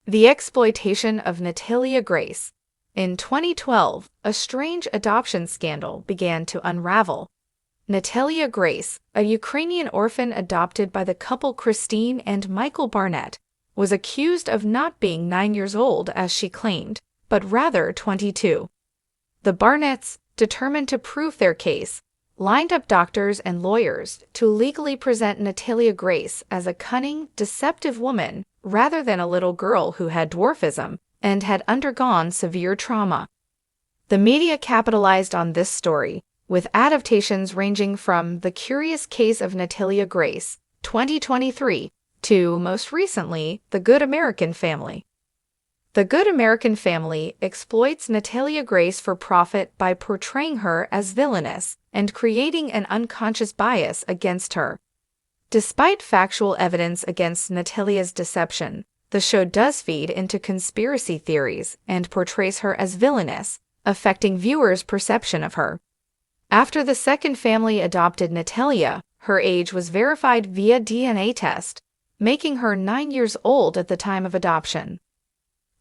The Exploitation of Natalia Grace. In 2012, a strange adoption scandal began to unravel. Natalia Grace, a Ukrainian orphan adopted by the couple Christine and Michael Barnett, was accused of not being 9 years old as she claimed, but rather 22. The Barnetts, determined to prove their case, lined up doctors and lawyers to legally present Natalia Grace as a cunning, deceptive woman rather than a little girl who had dwarfism and had undergone severe trauma. The media capitalized on this story, with adaptations ranging from The Curious Case of Natalia Grace, 2023, to, most recently, The Good American Family. The Good American Family exploits Natalia Grace for profit by portraying her as villainous and creating an unconscious bias against her. Despite factual evidence against Natalia's deception, the show does feed into conspiracy theories and portrays her as villainous, affecting viewers' perception of her. After the second family adopted Natalia, her age was verified via DNA test, making her 9 years old at the time of adoption.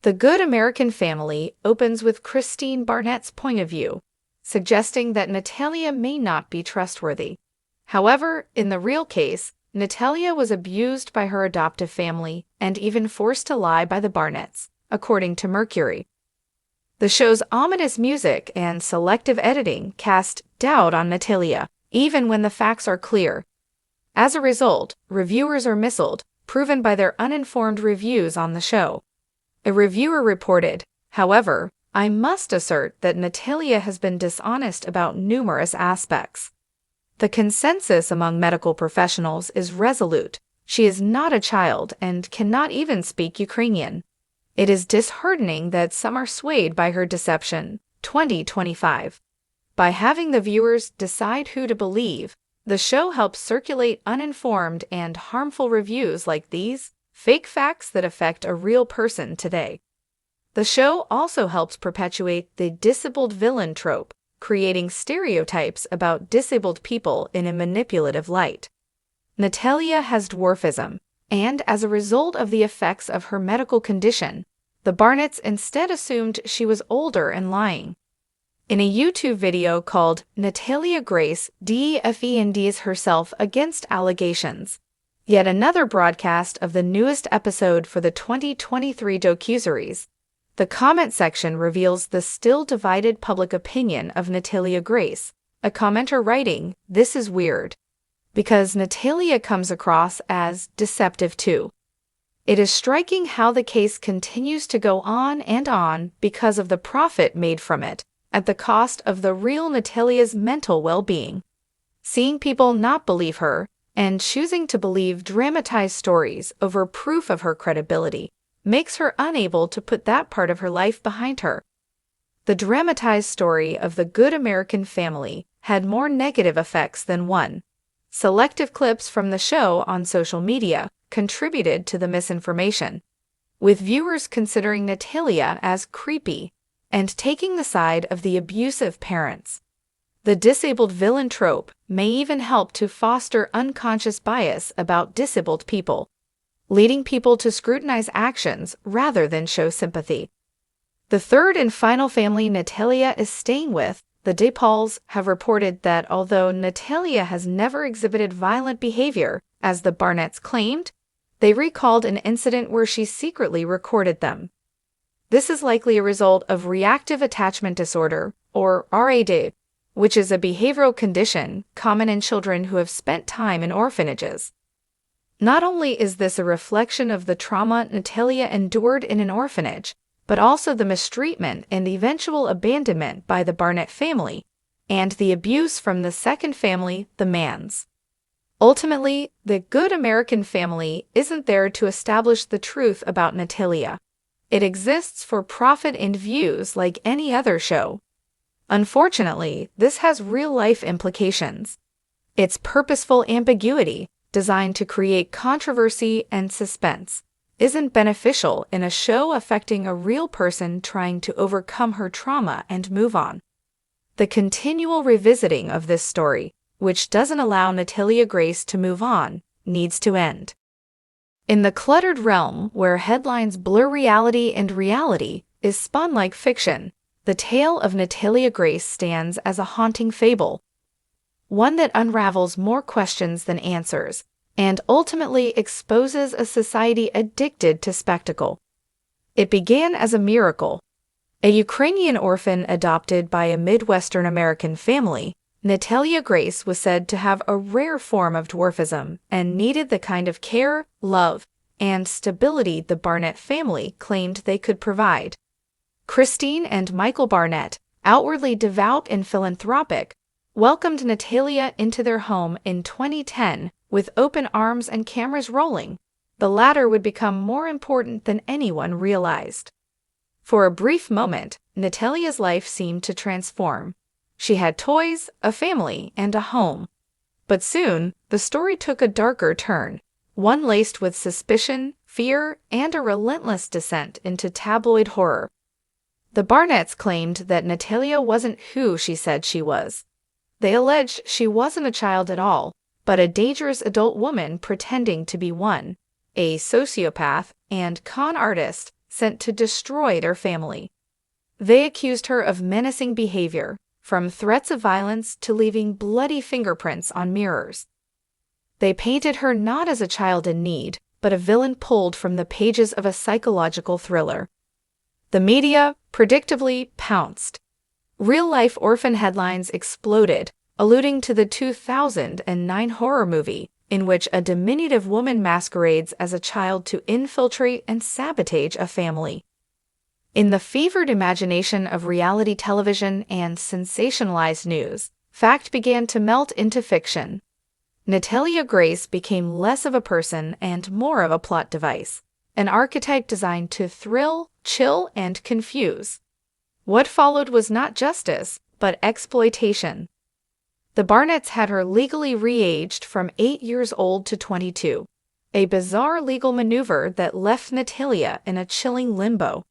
The Good American Family opens with Christine Barnett's point of view, suggesting that Natalia may not be trustworthy. However, in the real case, Natalia was abused by her adoptive family and even forced to lie by the Barnetts, according to Mercury. The show's ominous music and selective editing cast doubt on Natalia, even when the facts are clear. As a result, reviewers are misled, proven by their uninformed reviews on the show. A reviewer reported, however, "I must assert that Natalia has been dishonest about numerous aspects. The consensus among medical professionals is resolute. She is not a child and cannot even speak Ukrainian. It is disheartening that some are swayed by her deception." 2025. By having the viewers decide who to believe, the show helps circulate uninformed and harmful reviews like these, fake facts that affect a real person today. The show also helps perpetuate the disabled villain trope, creating stereotypes about disabled people in a manipulative light. Natalia has dwarfism, and as a result of the effects of her medical condition, the Barnetts instead assumed she was older and lying. In a YouTube video called Natalia Grace defends herself against allegations, yet another broadcast of the newest episode for the 2023 docuseries, the comment section reveals the still divided public opinion of Natalia Grace, a commenter writing, "This is weird," because Natalia comes across as deceptive too. It is striking how the case continues to go on because of the profit made from it, at the cost of the real Natalia's mental well-being. Seeing people not believe her, and choosing to believe dramatized stories over proof of her credibility, makes her unable to put that part of her life behind her. The dramatized story of the Good American Family had more negative effects than one. Selective clips from the show on social media contributed to the misinformation, with viewers considering Natalia as creepy and taking the side of the abusive parents. The disabled villain trope may even help to foster unconscious bias about disabled people, leading people to scrutinize actions rather than show sympathy. The third and final family Natalia is staying with, the DePauls, have reported that although Natalia has never exhibited violent behavior, as the Barnetts claimed, they recalled an incident where she secretly recorded them. This is likely a result of reactive attachment disorder, or RAD, which is a behavioral condition common in children who have spent time in orphanages. Not only is this a reflection of the trauma Natalia endured in an orphanage, but also the mistreatment and eventual abandonment by the Barnett family, and the abuse from the second family, the Manns. Ultimately, the Good American Family isn't there to establish the truth about Natalia. It exists for profit and views like any other show. Unfortunately, this has real-life implications. Its purposeful ambiguity, designed to create controversy and suspense, isn't beneficial in a show affecting a real person trying to overcome her trauma and move on. The continual revisiting of this story, which doesn't allow Natalia Grace to move on, needs to end. In the cluttered realm where headlines blur reality and reality is spun like fiction, the tale of Natalia Grace stands as a haunting fable, one that unravels more questions than answers, and ultimately exposes a society addicted to spectacle. It began as a miracle. A Ukrainian orphan adopted by a Midwestern American family, Natalia Grace was said to have a rare form of dwarfism and needed the kind of care, love, and stability the Barnett family claimed they could provide. Christine and Michael Barnett, outwardly devout and philanthropic, welcomed Natalia into their home in 2010 with open arms and cameras rolling. The latter would become more important than anyone realized. For a brief moment, Natalia's life seemed to transform. She had toys, a family, and a home. But soon, the story took a darker turn, one laced with suspicion, fear, and a relentless descent into tabloid horror. The Barnetts claimed that Natalia wasn't who she said she was. They alleged she wasn't a child at all, but a dangerous adult woman pretending to be one, a sociopath and con artist sent to destroy their family. They accused her of menacing behavior, from threats of violence to leaving bloody fingerprints on mirrors. They painted her not as a child in need, but a villain pulled from the pages of a psychological thriller. The media, predictably, pounced. Real-life orphan headlines exploded, alluding to the 2009 horror movie, in which a diminutive woman masquerades as a child to infiltrate and sabotage a family. In the fevered imagination of reality television and sensationalized news, fact began to melt into fiction. Natalia Grace became less of a person and more of a plot device, an archetype designed to thrill, chill, and confuse. What followed was not justice, but exploitation. The Barnetts had her legally re-aged from 8 years old to 22, a bizarre legal maneuver that left Natalia in a chilling limbo.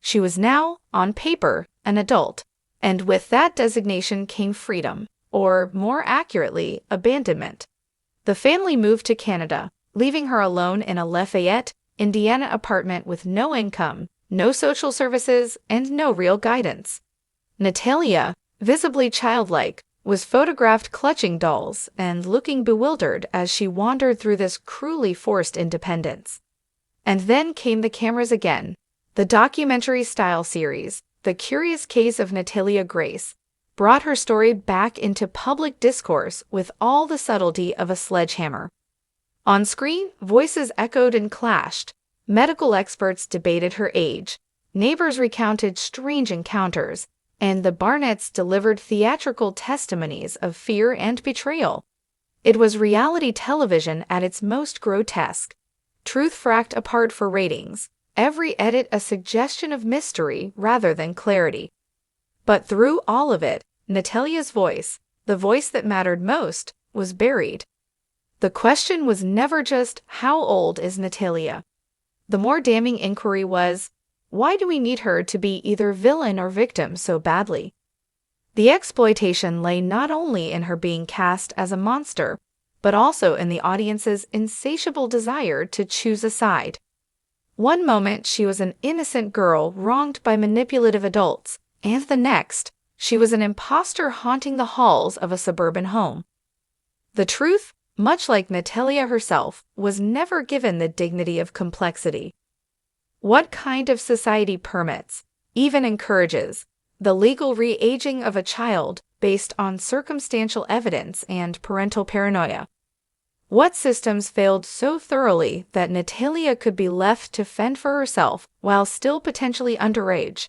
She was now, on paper, an adult, and with that designation came freedom, or more accurately, abandonment. The family moved to Canada, leaving her alone in a Lafayette, Indiana apartment with no income, no social services, and no real guidance. Natalia, visibly childlike, was photographed clutching dolls and looking bewildered as she wandered through this cruelly forced independence. And then came the cameras again. The documentary-style series, The Curious Case of Natalia Grace, brought her story back into public discourse with all the subtlety of a sledgehammer. On screen, voices echoed and clashed. Medical experts debated her age. Neighbors recounted strange encounters, and the Barnetts delivered theatrical testimonies of fear and betrayal. It was reality television at its most grotesque. Truth fracked apart for ratings, every edit a suggestion of mystery rather than clarity. But through all of it, Natalia's voice, the voice that mattered most, was buried. The question was never just, how old is Natalia? The more damning inquiry was, why do we need her to be either villain or victim so badly? The exploitation lay not only in her being cast as a monster, but also in the audience's insatiable desire to choose a side. One moment she was an innocent girl wronged by manipulative adults, and the next, she was an imposter haunting the halls of a suburban home. The truth, much like Natalia herself, was never given the dignity of complexity. What kind of society permits, even encourages, the legal re-aging of a child based on circumstantial evidence and parental paranoia? What systems failed so thoroughly that Natalia could be left to fend for herself while still potentially underage?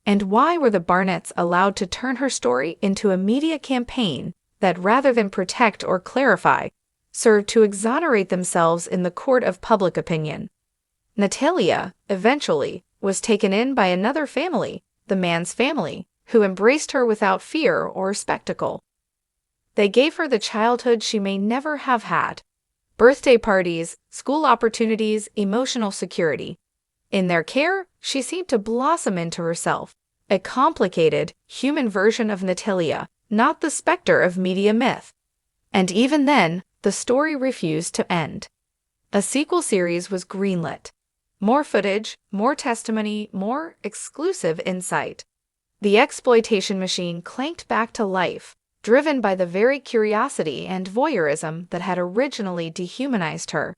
And why were the Barnetts allowed to turn her story into a media campaign that, rather than protect or clarify, served to exonerate themselves in the court of public opinion? Natalia, eventually, was taken in by another family, the man's family, who embraced her without fear or spectacle. They gave her the childhood she may never have had: birthday parties, school opportunities, emotional security. In their care, she seemed to blossom into herself, a complicated, human version of Natalia, not the specter of media myth. And even then, the story refused to end. A sequel series was greenlit. More footage, more testimony, more exclusive insight. The exploitation machine clanked back to life, driven by the very curiosity and voyeurism that had originally dehumanized her.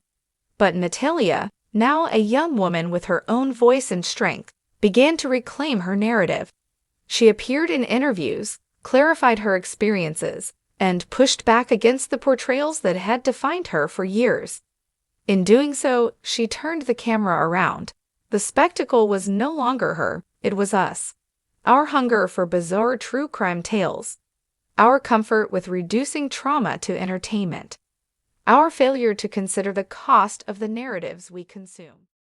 But Natalia, now a young woman with her own voice and strength, began to reclaim her narrative. She appeared in interviews, clarified her experiences, and pushed back against the portrayals that had defined her for years. In doing so, she turned the camera around. The spectacle was no longer her, it was us. Our hunger for bizarre true crime tales. Our comfort with reducing trauma to entertainment. Our failure to consider the cost of the narratives we consume.